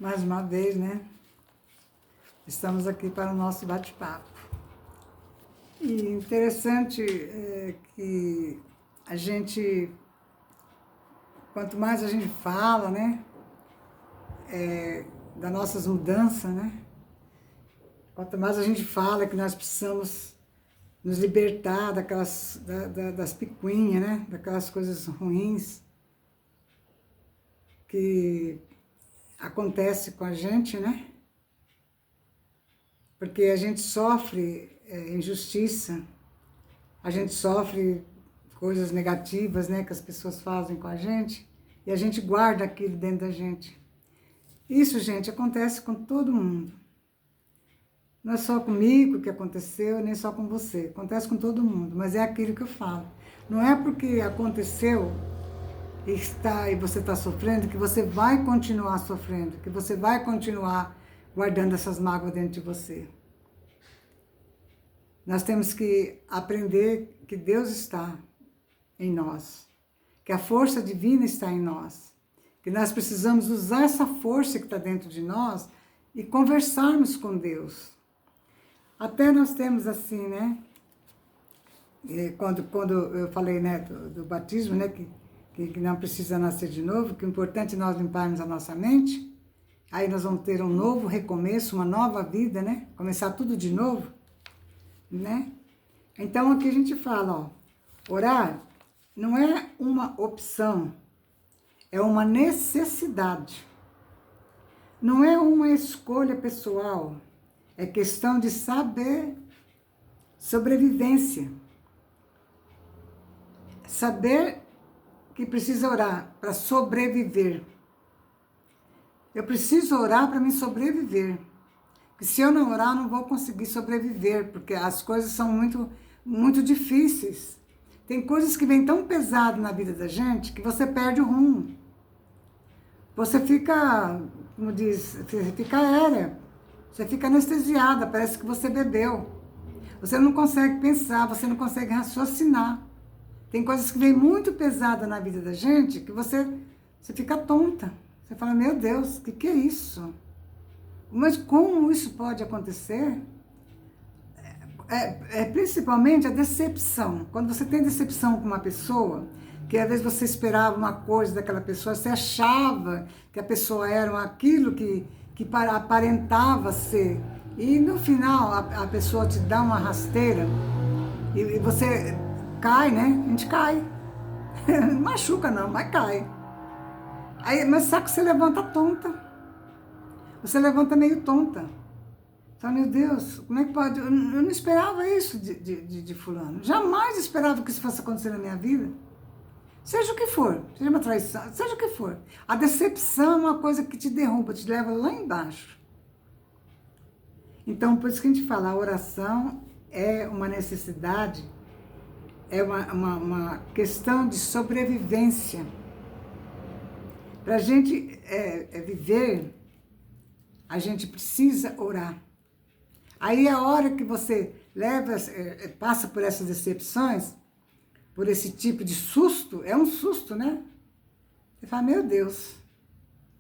Mais uma vez, né? Estamos aqui para o nosso bate-papo. E interessante que a gente, quanto mais a gente fala, né? Das nossas mudanças, né? Quanto mais a gente fala que nós precisamos nos libertar das picuinhas, né? Daquelas coisas ruins que acontece com a gente, né? Porque a gente sofre injustiça, a gente sofre coisas negativas, né, que as pessoas fazem com a gente, e a gente guarda aquilo dentro da gente. Isso, gente, acontece com todo mundo. Não é só comigo que aconteceu, nem só com você. Acontece com todo mundo, mas é aquilo que eu falo. Não é porque aconteceu e você está sofrendo que você vai continuar sofrendo, que você vai continuar guardando essas mágoas dentro de você. Nós temos que aprender que Deus está em nós, que a força divina está em nós, que nós precisamos usar essa força que está dentro de nós e conversarmos com Deus. Até nós temos assim, né? Quando eu falei, né, do batismo, né, que não precisa nascer de novo, que o importante é nós limparmos a nossa mente, aí nós vamos ter um novo recomeço, uma nova vida, né? Começar tudo de novo, né? Então aqui a gente fala, ó, orar não é uma opção, é uma necessidade. Não é uma escolha pessoal, é questão de saber sobrevivência. Saber que precisa orar para sobreviver. Eu preciso orar para me sobreviver. Porque se eu não orar, eu não vou conseguir sobreviver, porque as coisas são muito difíceis. Tem coisas que vêm tão pesado na vida da gente que você perde o rumo. Você fica, como diz, você fica aérea. Você fica anestesiada, parece que você bebeu. Você não consegue pensar, você não consegue raciocinar. Tem coisas que vêm muito pesada na vida da gente que você fica tonta. Você fala, meu Deus, o que é isso? Mas como isso pode acontecer? Principalmente a decepção. Quando você tem decepção com uma pessoa, que às vezes você esperava uma coisa daquela pessoa, você achava que a pessoa era aquilo que aparentava ser. E no final a pessoa te dá uma rasteira e você cai, né? A gente cai. Não machuca não, mas cai. Aí, mas só que você levanta tonta. Você levanta meio tonta. Fala, meu Deus, como é que pode? Eu não esperava isso de fulano. Jamais esperava que isso fosse acontecer na minha vida. Seja o que for, seja uma traição, seja o que for. A decepção é uma coisa que te derruba, te leva lá embaixo. Então, por isso que a gente fala, a oração é uma necessidade, é uma questão de sobrevivência. Para a gente viver, a gente precisa orar. Aí a hora que você passa por essas decepções, por esse tipo de susto, é um susto, né? Você fala, meu Deus,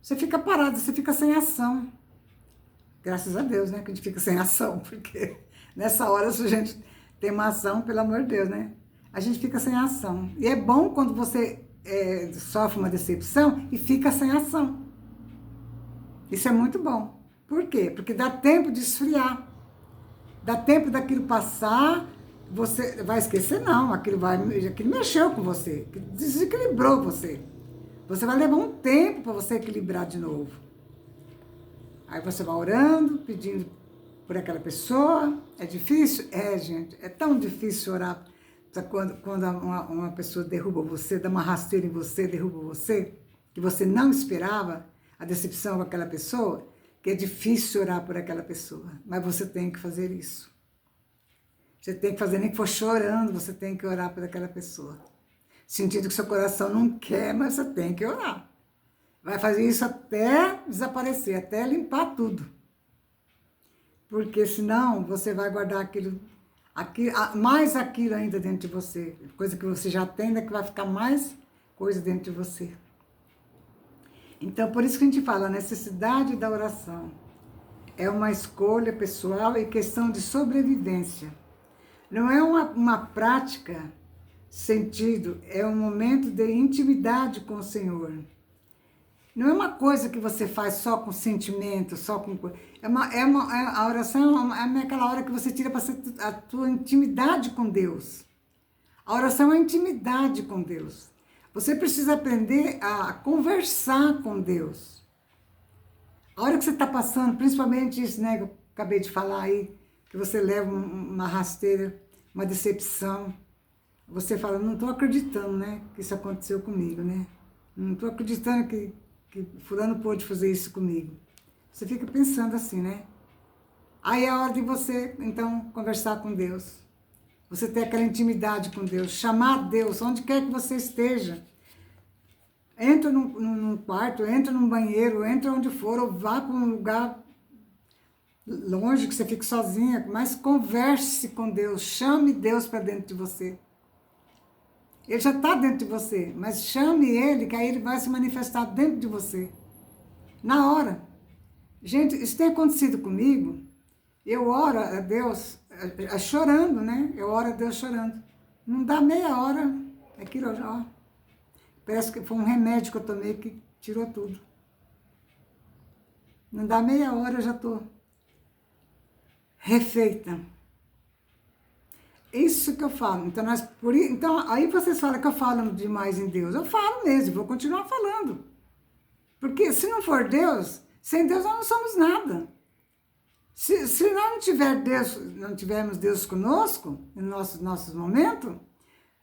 você fica parado, você fica sem ação. Graças a Deus, né, que a gente fica sem ação, porque nessa hora, se a gente tem uma ação, pelo amor de Deus, né? A gente fica sem ação. E é bom quando você sofre uma decepção e fica sem ação. Isso é muito bom. Por quê? Porque dá tempo de esfriar. Dá tempo daquilo passar, você vai esquecer, não. Aquilo mexeu com você, desequilibrou você. Você vai levar um tempo para você equilibrar de novo. Aí você vai orando, pedindo por aquela pessoa. É difícil? É, gente. É tão difícil orar quando uma pessoa derruba você, dá uma rasteira em você, derruba você, que você não esperava a decepção com aquela pessoa, que é difícil orar por aquela pessoa. Mas você tem que fazer isso. Você tem que fazer, nem que for chorando, você tem que orar por aquela pessoa. Sentindo que seu coração não quer, mas você tem que orar. Vai fazer isso até desaparecer, até limpar tudo. Porque senão você vai guardar mais aquilo ainda dentro de você. Coisa que você já tem, que vai ficar mais coisa dentro de você. Então, por isso que a gente fala, a necessidade da oração é uma escolha pessoal e questão de sobrevivência. Não é uma prática sentido, é um momento de intimidade com o Senhor. Não é uma coisa que você faz só com sentimento, só com... a oração é aquela hora que você tira para a tua intimidade com Deus. A oração é intimidade com Deus. Você precisa aprender a conversar com Deus. A hora que você está passando, principalmente isso, né, que eu acabei de falar aí, que você leva uma rasteira, uma decepção, você fala, não estou acreditando, né, que isso aconteceu comigo, né? Não estou acreditando que fulano pôde fazer isso comigo. Você fica pensando assim, né? Aí é a hora de você, então, conversar com Deus. Você ter aquela intimidade com Deus, chamar Deus, onde quer que você esteja. Entra num quarto, entra num banheiro, entra onde for, ou vá para um lugar longe, que você fique sozinha, mas converse com Deus, chame Deus para dentro de você. Ele já está dentro de você, mas chame Ele, que aí Ele vai se manifestar dentro de você. Na hora. Gente, isso tem acontecido comigo. Eu oro a Deus chorando, né? Eu oro a Deus chorando. Não dá meia hora, aquilo, ó. Parece que foi um remédio que eu tomei que tirou tudo. Não dá meia hora, eu já estou refeita. Isso que eu falo. Então, aí vocês falam que eu falo demais em Deus. Eu falo mesmo, vou continuar falando. Porque se não for Deus, sem Deus nós não somos nada. Se nós não tivermos Deus conosco, nos nossos momentos,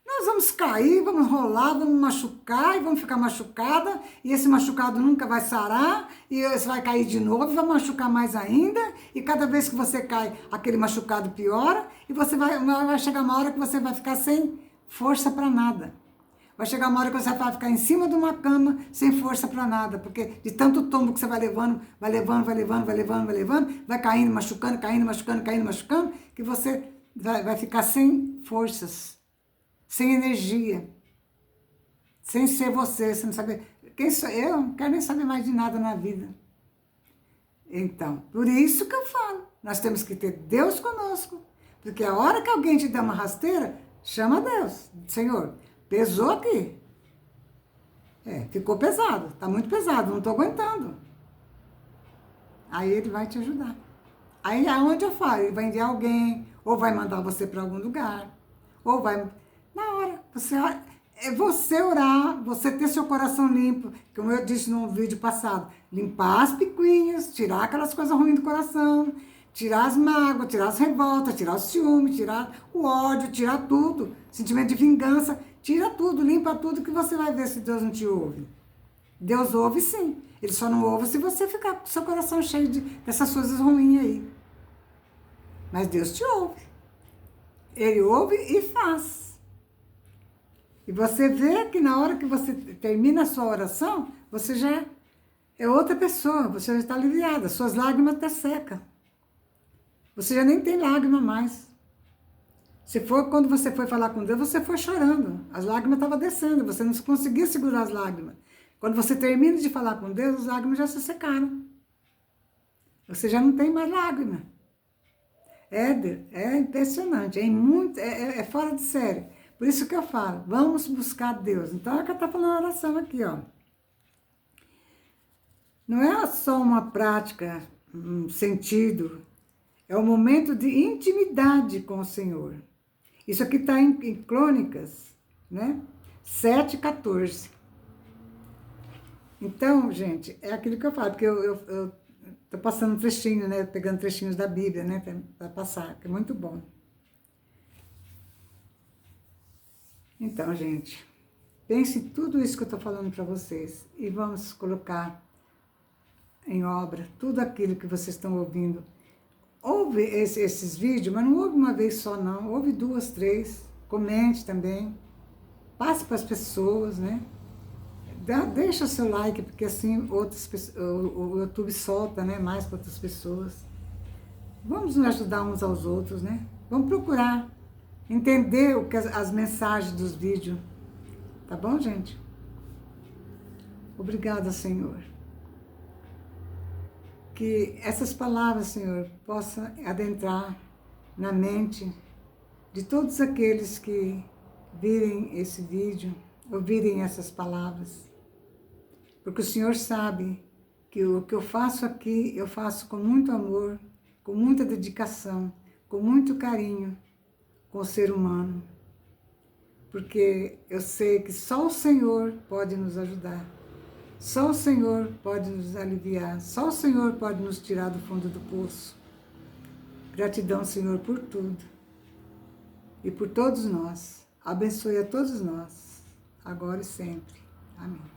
nós vamos cair, vamos rolar, vamos machucar, e vamos ficar machucada, e esse machucado nunca vai sarar, e você vai cair de novo, e vai machucar mais ainda, e cada vez que você cai, aquele machucado piora, e você vai chegar uma hora que você vai ficar sem força para nada. Vai chegar uma hora que você vai ficar em cima de uma cama, sem força para nada, porque de tanto tombo que você vai levando, vai caindo, machucando, que você vai ficar sem forças. Sem energia, sem ser você não sabe quem sou eu, não quero nem saber mais de nada na vida. Então, por isso que eu falo, nós temos que ter Deus conosco, porque a hora que alguém te dá uma rasteira, chama Deus, Senhor, pesou aqui, ficou pesado, está muito pesado, não estou aguentando. Aí Ele vai te ajudar. Aí aonde eu falo, Ele vai enviar alguém, ou vai mandar você para algum lugar, ou vai... Na hora, você orar, você ter seu coração limpo, como eu disse no vídeo passado, limpar as picuinhas, tirar aquelas coisas ruins do coração, tirar as mágoas, tirar as revoltas, tirar o ciúme, tirar o ódio, tirar tudo, sentimento de vingança, tira tudo, limpa tudo, que você vai ver se Deus não te ouve. Deus ouve sim, Ele só não ouve se você ficar com seu coração cheio dessas coisas ruins aí. Mas Deus te ouve. Ele ouve e faz. E você vê que na hora que você termina a sua oração, você já é outra pessoa, você já está aliviada, suas lágrimas estão secas. Você já nem tem lágrima mais. Quando você foi falar com Deus, você foi chorando. As lágrimas estavam descendo, você não conseguia segurar as lágrimas. Quando você termina de falar com Deus, as lágrimas já se secaram. Você já não tem mais lágrima. É impressionante, é fora de série. Por isso que eu falo, vamos buscar Deus. Então, é que eu estou falando a oração aqui, ó. Não é só uma prática, um sentido, é um momento de intimidade com o Senhor. Isso aqui está em Crônicas, né? 7:14. Então, gente, é aquilo que eu falo, porque eu tô passando um trechinho, né? Pegando trechinhos da Bíblia, né? Para passar, que é muito bom. Então, gente, pense em tudo isso que eu estou falando para vocês e vamos colocar em obra tudo aquilo que vocês estão ouvindo. Ouve esses vídeos, mas não ouve uma vez só não, ouve 2, 3, comente também, passe para as pessoas, né? Deixa seu like, porque assim o YouTube solta, né, mais para outras pessoas. Vamos nos ajudar uns aos outros, né? Vamos procurar entender as mensagens dos vídeos. Tá bom, gente? Obrigada, Senhor. que essas palavras, Senhor, possam adentrar na mente de todos aqueles que virem esse vídeo, ouvirem essas palavras. Porque o Senhor sabe que o que eu faço aqui, eu faço com muito amor, com muita dedicação, com muito carinho com o ser humano. Porque eu sei que só o Senhor pode nos ajudar. Só o Senhor pode nos aliviar. Só o Senhor pode nos tirar do fundo do poço. Gratidão, Senhor, por tudo. E por todos nós. Abençoe a todos nós, agora e sempre. Amém.